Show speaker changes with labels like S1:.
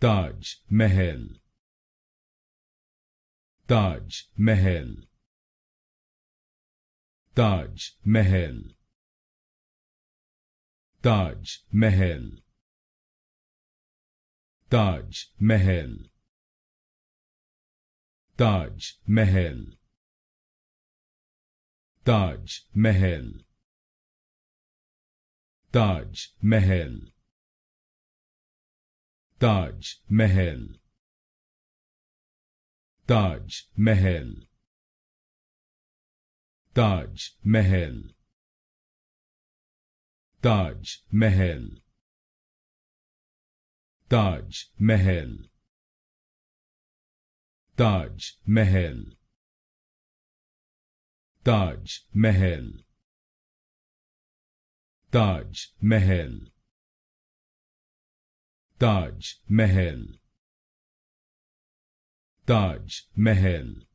S1: Taj Mahal, Taj Mahal, Taj Mahal, Taj Mahal, Taj Mahal, Taj Mahal, Taj Mahal, Taj Mahal, Taj Mahal, Taj Mahal, Taj Mahal, Taj Mahal, Taj Mahal, Taj Mahal, Taj Mahal, Taj Mahal, Taj Mahal, Taj Mahal,